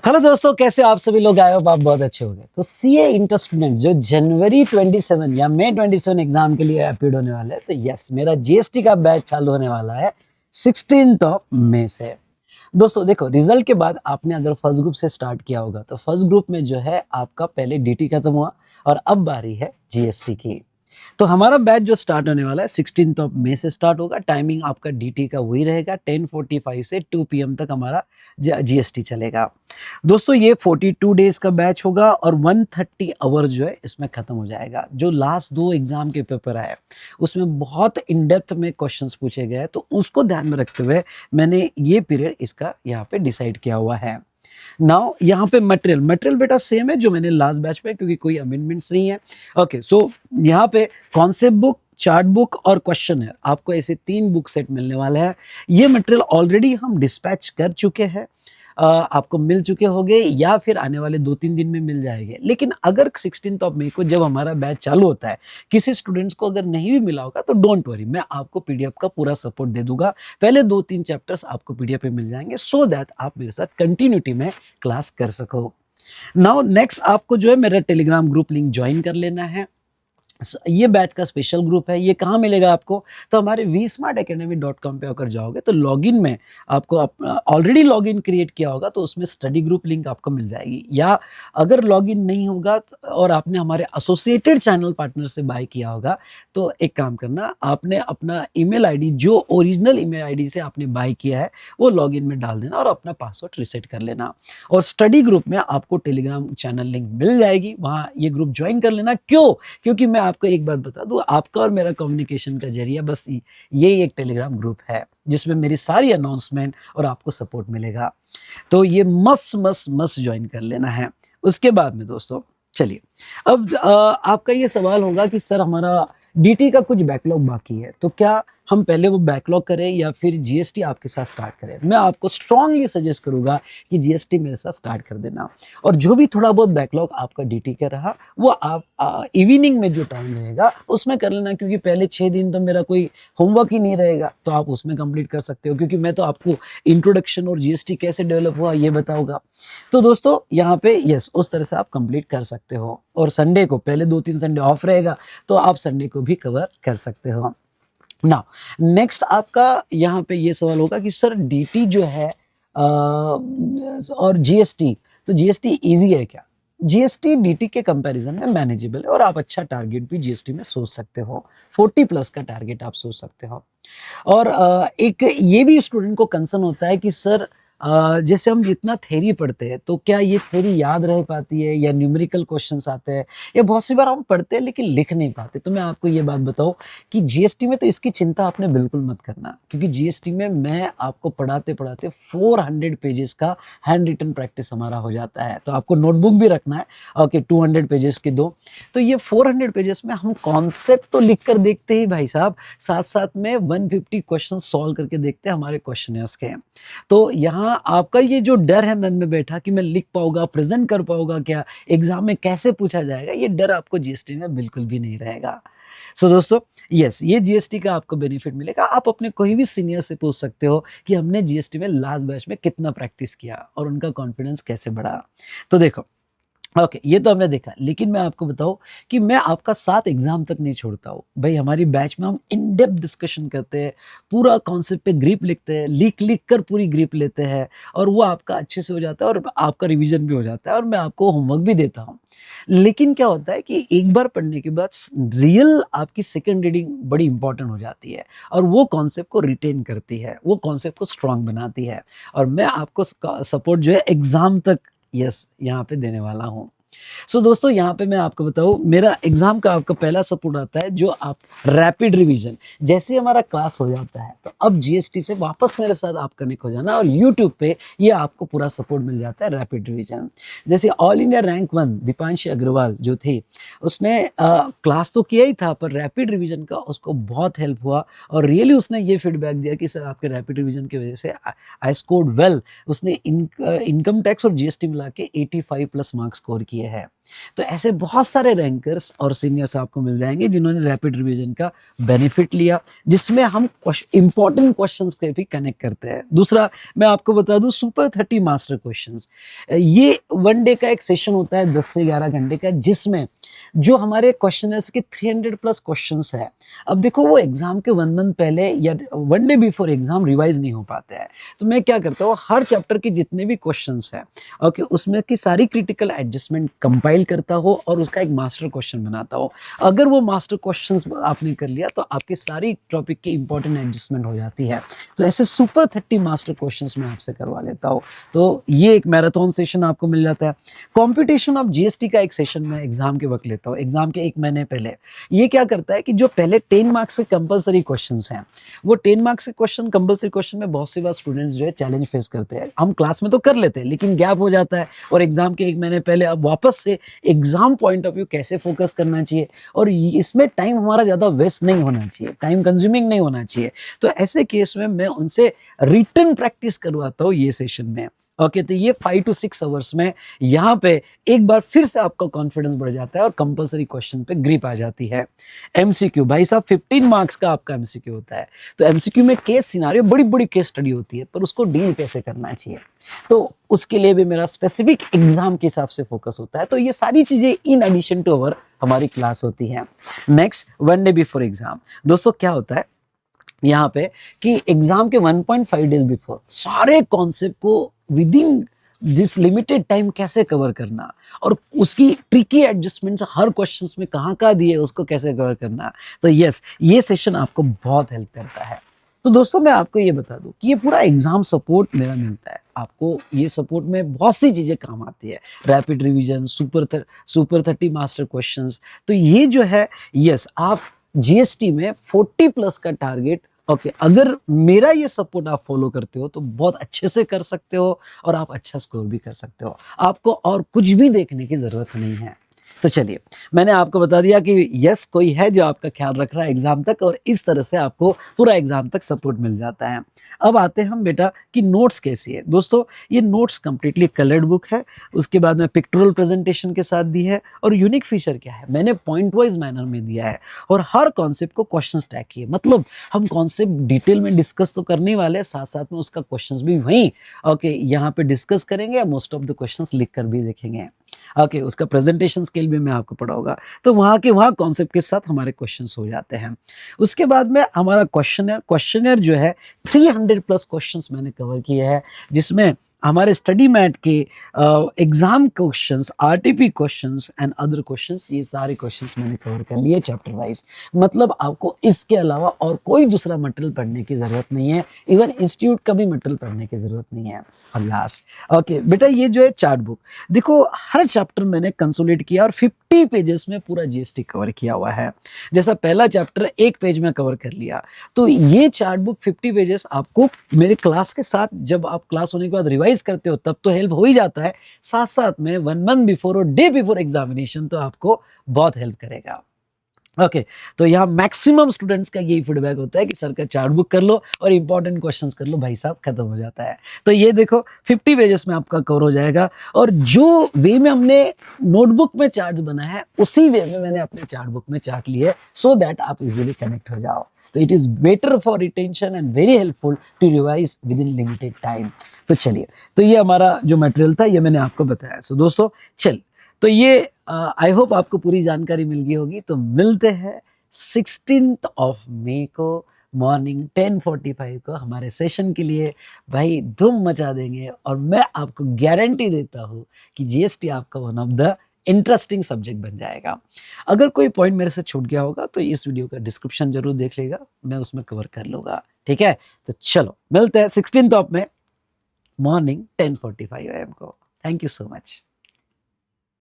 Hello दोस्तों, कैसे हो आप सभी लोग? आए हो आप बहुत अच्छे हो गए। तो सीए इंटर स्टूडेंट जो जनवरी 27 या मई 27 एग्जाम के लिए अपीड होने वाले हैं, तो यस, मेरा जीएसटी का बैच चालू होने वाला है 16 मई से। दोस्तों देखो, रिजल्ट के बाद आपने अगर फर्स्ट ग्रुप से स्टार्ट किया होगा तो फर्स्ट ग्रुप में जो है आपका पहले डीटी खत्म हुआ और अब बारी है जीएसटी की। तो हमारा बैच जो स्टार्ट होने वाला है 16 मई से स्टार्ट होगा। टाइमिंग आपका डीटी का वही रहेगा, 10:45 से 2 पीएम तक हमारा जीएसटी चलेगा। दोस्तों ये 42 डेज का बैच होगा और 130 आवर्स जो है इसमें खत्म हो जाएगा। जो लास्ट 2 एग्जाम के पेपर आए उसमें बहुत इन डेप्थ में क्वेश्चंस पूछे गए, तो उसको ध्यान में रखते हुए मैंने ये पीरियड इसका यहाँ पे डिसाइड किया हुआ है। नाउ यहाँ पे मटेरियल बेटा सेम है जो मैंने लास्ट बैच में, क्योंकि कोई अमेंडमेंट्स नहीं है। ओके, सो यहाँ पे कॉन्सेप्ट बुक, चार्ट बुक और क्वेश्चन है, आपको ऐसे 3 बुक सेट मिलने वाले हैं। ये मटेरियल ऑलरेडी हम डिस्पैच कर चुके हैं, आपको मिल चुके होंगे या फिर आने वाले 2-3 दिन में मिल जाएंगे। लेकिन अगर 16 मई को जब हमारा बैच चालू होता है, किसी स्टूडेंट्स को अगर नहीं भी मिला होगा तो डोंट वरी, मैं आपको पीडीएफ का पूरा सपोर्ट दे दूंगा। पहले 2-3 चैप्टर्स आपको पीडीएफ पे मिल जाएंगे सो दैट आप मेरे साथ कंटिन्यूटी में क्लास कर सको। नाउ नेक्स्ट आपको जो है मेरा टेलीग्राम ग्रुप लिंक ज्वाइन कर लेना है। ये बैच का स्पेशल ग्रुप है। ये कहाँ मिलेगा आपको? तो हमारे vsmartacademy.com पे अगर जाओगे तो लॉगिन में आपको ऑलरेडी लॉगिन क्रिएट किया होगा तो उसमें स्टडी ग्रुप लिंक आपको मिल जाएगी। या अगर लॉगिन नहीं होगा और आपने हमारे एसोसिएटेड चैनल पार्टनर से बाय किया होगा तो एक काम करना, आपने अपना ईमेल आईडी जो ओरिजिनल ईमेल आईडी से आपने बाय किया है वो लॉगिन में डाल देना और अपना पासवर्ड रिसेट कर लेना। और स्टडी ग्रुप में आपको टेलीग्राम चैनल लिंक मिल जाएगी, वहाँ ये ग्रुप ज्वाइन कर लेना। क्यों? क्योंकि मैं आपको एक बात बता दूं, आपका और मेरा कम्युनिकेशन का जरिया बस ये एक टेलीग्राम ग्रुप है जिसमें मेरी सारी अनाउंसमेंट और आपको सपोर्ट मिलेगा। तो ये मस्त मस्त मस्त ज्वाइन कर लेना है। उसके बाद में दोस्तों चलिए, अब आपका ये सवाल होगा कि सर हमारा डीटी का कुछ बैकलॉग बाकी है, तो क्या हम पहले वो बैकलॉग करें या फिर जीएसटी आपके साथ स्टार्ट करें? मैं आपको स्ट्रांगली सजेस्ट करूंगा कि जीएसटी मेरे साथ स्टार्ट कर देना। और जो भी थोड़ा बहुत बैकलॉग आपका डीटी का रहा वो आप इवनिंग में जो टाइम रहेगा उसमें कर लेना, क्योंकि पहले 6 दिन तो मेरा कोई होमवर्क ही नहीं रहेगा, तो आप उसमें कंप्लीट कर सकते हो, क्योंकि मैं तो आपको इंट्रोडक्शन और जीएसटी कैसे डेवलप हुआ ये बताऊंगा। तो दोस्तों यहाँ पे यस, उस तरह से आप कंप्लीट कर सकते हो। और संडे को पहले 2-3 संडे ऑफ रहेगा तो आप संडे को भी कवर कर सकते हो। नाउ नेक्स्ट आपका यहाँ पे ये सवाल होगा कि सर डीटी जो है और जीएसटी, तो जीएसटी इजी है क्या? जीएसटी डीटी के कंपैरिजन में मैनेजेबल है और आप अच्छा टारगेट भी जीएसटी में सोच सकते हो। 40+ का टारगेट आप सोच सकते हो। और एक ये भी स्टूडेंट को कंसर्न होता है कि सर जैसे हम इतना थ्योरी पढ़ते हैं तो क्या ये थ्योरी याद रह पाती है या न्यूमेरिकल क्वेश्चंस आते हैं, या बहुत सी बार हम पढ़ते हैं लेकिन लिख नहीं पाते। तो मैं आपको ये बात बताऊं कि जीएसटी में तो इसकी चिंता आपने बिल्कुल मत करना, क्योंकि जीएसटी में मैं आपको पढ़ाते पढ़ाते 400 पेजेस का हैंड रिटन प्रैक्टिस हमारा हो जाता है। तो आपको नोटबुक भी रखना है। ओके, 200 पेजेस की दो, तो ये 400 पेजेस में हम कॉन्सेप्ट तो लिख कर देखते ही भाई साहब, साथ साथ में 150 क्वेश्चन सॉल्व करके देखते हैं हमारे क्वेश्चन के। तो यहाँ आपका ये जो डर है मन में बैठा कि मैं लिख पाऊंगा, प्रेजेंट कर पाऊंगा क्या, एग्जाम में कैसे पूछा जाएगा, ये डर आपको जीएसटी में बिल्कुल भी नहीं रहेगा। सो दोस्तों यस, ये जीएसटी का आपको बेनिफिट मिलेगा। आप अपने कोई भी सीनियर से पूछ सकते हो कि हमने जीएसटी में लास्ट बैच में कितना प्रैक्टिस किया और उनका कॉन्फिडेंस कैसे बढ़ा। तो देखो ओके, ये तो हमने देखा, लेकिन मैं आपको बताऊं कि मैं आपका साथ एग्जाम तक नहीं छोड़ता हूँ भाई। हमारी बैच में हम इन डेप्थ डिस्कशन करते हैं, पूरा कॉन्सेप्ट पे ग्रिप लिखते हैं, लिख लिख कर पूरी ग्रिप लेते हैं और वो आपका अच्छे से हो जाता है और आपका रिवीजन भी हो जाता है और मैं आपको होमवर्क भी देता हूँ। लेकिन क्या होता है कि एक बार पढ़ने के बाद रियल आपकी सेकेंड रीडिंग बड़ी इंपॉर्टेंट हो जाती है और वो कॉन्सेप्ट को रिटेन करती है, वो कॉन्सेप्ट को स्ट्रांग बनाती है। और मैं आपको सपोर्ट जो है एग्जाम तक यस यहाँ पे देने वाला हूँ। सो दोस्तों यहाँ पे मैं आपको बताऊँ, मेरा एग्जाम का आपका पहला सपोर्ट आता है जो आप रैपिड रिवीजन। जैसे ही हमारा क्लास हो जाता है तो अब जीएसटी से वापस मेरे साथ आप कनेक्ट हो जाना और यूट्यूब पे ये आपको पूरा सपोर्ट मिल जाता है रैपिड रिवीजन। जैसे all India rank 1 Deepanshi Agarwal जो थे, उसने क्लास तो किया ही था पर रैपिड रिवीजन का उसको बहुत हेल्प हुआ और रियली उसने ये फीडबैक दिया कि सर आपके रैपिड रिवीजन की वजह से आई स्कोर्ड वेल। उसने इनकम टैक्स और जीएसटी मिला के 85+ मार्क्स स्कोर किए है। तो ऐसे बहुत सारे रैंकर्स और सीनियर्स आपको मिल जाएंगे जिन्होंने रैपिड रिवीजन का बेनिफिट लिया, जिसमें हम इंपॉर्टेंट क्वेश्चंस पे भी कनेक्ट करते हैं। दूसरा मैं आपको बता दूं, सुपर 30 मास्टर क्वेश्चंस, ये वन डे का एक सेशन होता है 10 से 11 घंटे का, जिसमें जो हमारे क्वेश्चनर्स के 300 प्लस क्वेश्चंस है। अब देखो वो एग्जाम के 1 मंथ पहले या 1 डे बिफोर एग्जाम रिवाइज नहीं हो पाते हैं, तो मैं क्या करता हूँ, हर चैप्टर के जितने भी क्वेश्चंस हैं, ओके, उसमें की सारी क्रिटिकल एडजस्टमेंट कंपाइल करता हो और उसका एक मास्टर क्वेश्चन बनाता हो। अगर वो मास्टर क्वेश्चंस आपने कर लिया तो आपकी सारी टॉपिक की इंपॉर्टेंट एडजस्टमेंट हो जाती है। तो ऐसे सुपर 30 मास्टर क्वेश्चंस मैं आपसे करवा लेता हूँ। तो ये एक मैराथन सेशन आपको मिल जाता है। कॉम्पिटिशन ऑफ जीएसटी का एक सेशन मैं एग्जाम के वक्त लेता हूँ, एग्जाम के 1 महीने पहले। ये क्या करता है कि जो पहले 10 मार्क्स के कंपलसरी क्वेश्चंस हैं, वो 10 मार्क्स के क्वेश्चन, कंपलसरी क्वेश्चन में बहुत सी बार स्टूडेंट्स जो है चैलेंज फेस करते हैं। हम क्लास में तो कर लेते हैं लेकिन गैप हो जाता है, और एग्जाम के 1 महीने पहले अब वापस से एग्जाम पॉइंट ऑफ व्यू कैसे फोकस करना चाहिए, और इसमें टाइम हमारा ज्यादा वेस्ट नहीं होना चाहिए, टाइम कंज्यूमिंग नहीं होना चाहिए। तो ऐसे केस में मैं उनसे रिटन प्रैक्टिस करवाता हूँ ये सेशन में। ओके, तो ये 5 to 6 आवर्स में यहाँ पे एक बार फिर से आपका कॉन्फिडेंस बढ़ जाता है और कंपलसरी क्वेश्चन पे ग्रिप आ जाती है। एमसीक्यू, भाई साहब 15 मार्क्स का आपका एमसीक्यू होता है। तो एमसीक्यू में केस सिनारियो, बड़ी बड़ी केस स्टडी होती है, पर उसको डील कैसे करना चाहिए, तो उसके लिए भी मेरा स्पेसिफिक एग्जाम के हिसाब से फोकस होता है। तो ये सारी चीजें इन एडिशन टू अवर हमारी क्लास होती है। Next, 1 day before exam. दोस्तों क्या होता है यहाँ पे कि एग्जाम के 1.5 डेज बिफोर सारे कॉन्सेप्ट को विद इन जिस लिमिटेड टाइम कैसे कवर करना, और उसकी ट्रिकी एडजस्टमेंट्स हर क्वेश्चंस में कहाँ दिए उसको कैसे कवर करना। तो यस, ये सेशन आपको बहुत हेल्प करता है। तो दोस्तों मैं आपको ये बता दूं कि ये पूरा एग्जाम सपोर्ट मेरा मिलता है आपको। ये सपोर्ट में बहुत सी चीजें काम आती है, rapid revision, super 30 master questions. तो ये जो है, यस, आप जीएसटी में 40 प्लस का टारगेट, ओके, अगर मेरा ये सपोर्ट आप फॉलो करते हो तो बहुत अच्छे से कर सकते हो, और आप अच्छा स्कोर भी कर सकते हो। आपको और कुछ भी देखने की जरूरत नहीं है। तो चलिए, मैंने आपको बता दिया कि यस, कोई है जो आपका ख्याल रख रहा है एग्जाम तक, और इस तरह से आपको पूरा एग्जाम तक सपोर्ट मिल जाता है। अब आते हैं हम बेटा कि नोट्स कैसी है। दोस्तों ये नोट्स कंप्लीटली कलर्ड बुक है, उसके बाद में पिक्टोरल प्रेजेंटेशन के साथ दी है, और यूनिक फीचर क्या है, मैंने पॉइंट वाइज मैनर में दिया है, और हर कॉन्सेप्ट को क्वेश्चन टैग किए। मतलब हम कॉन्सेप्ट डिटेल में डिस्कस तो करने वाले हैं, साथ साथ में उसका क्वेश्चंस भी वहीं ओके यहाँ पे डिस्कस करेंगे, मोस्ट ऑफ द क्वेश्चंस लिख कर भी देखेंगे। ओके, उसका प्रेजेंटेशन स्किल भी मैं आपको पढ़ाऊंगा। तो वहाँ के वहाँ कॉन्सेप्ट के साथ हमारे क्वेश्चंस हो जाते हैं। उसके बाद में हमारा क्वेश्चनर जो है 300 प्लस क्वेश्चंस मैंने कवर किए हैं, जिसमें हमारे स्टडी मैट के exam questions, RTP questions and other questions, ये सारे क्वेश्चंस मैंने कवर कर लिए चैप्टर वाइज। मतलब आपको इसके अलावा और कोई दूसरा मटेरियल पढ़ने की जरूरत नहीं है, इवन इंस्टीट्यूट का भी मटेरियल पढ़ने की जरूरत नहीं है। और लास्ट ओके बेटा, ये जो है चार्ट बुक, देखो हर चैप्टर मैंने कंसोलिडेट किया और 50 पेजेस में पूरा जीएसटी कवर किया हुआ है। जैसा पहला चैप्टर 1 पेज में कवर कर लिया, तो ये चार्ट बुक 50 पेजेस आपको मेरे क्लास के साथ, जब आप क्लास होने के बाद रिवाइज करते हो तब तो हेल्प हो ही जाता है, साथ साथ में 1 मंथ बिफोर और डे बिफोर एग्जामिनेशन तो आपको बहुत हेल्प करेगा। ओके, तो यहाँ मैक्सिमम स्टूडेंट्स का यही फीडबैक होता है कि सर का चार्ट बुक कर लो और इंपॉर्टेंट क्वेश्चंस कर लो, भाई साहब खत्म हो जाता है। तो ये देखो 50 पेजेस में आपका कवर हो जाएगा, और जो वे में हमने नोटबुक में चार्ट बनाया है उसी वे में मैंने अपने चार्ट बुक में चार्ट लिए, सो दैट आप इजीली कनेक्ट हो जाओ। तो it is better for retention and very helpful to revise with in limited time. तो चलिए, तो ये हमारा जो मटेरियल था ये मैंने आपको बताया। सो दोस्तों चल, तो ये आई होप आपको पूरी जानकारी मिल गई होगी। तो मिलते हैं 16 मई को मॉर्निंग 10:45 को हमारे सेशन के लिए। भाई धूम मचा देंगे, और मैं आपको गारंटी देता हूँ कि जीएसटी आपका one of the interesting subject बन जाएगा। अगर कोई पॉइंट मेरे से छूट गया होगा तो इस वीडियो का डिस्क्रिप्शन जरूर देख लेगा, मैं उसमें कवर कर लूँगा। ठीक है, तो चलो मिलते हैं 16 में मॉर्निंग 10:45 AM को। Thank you so much.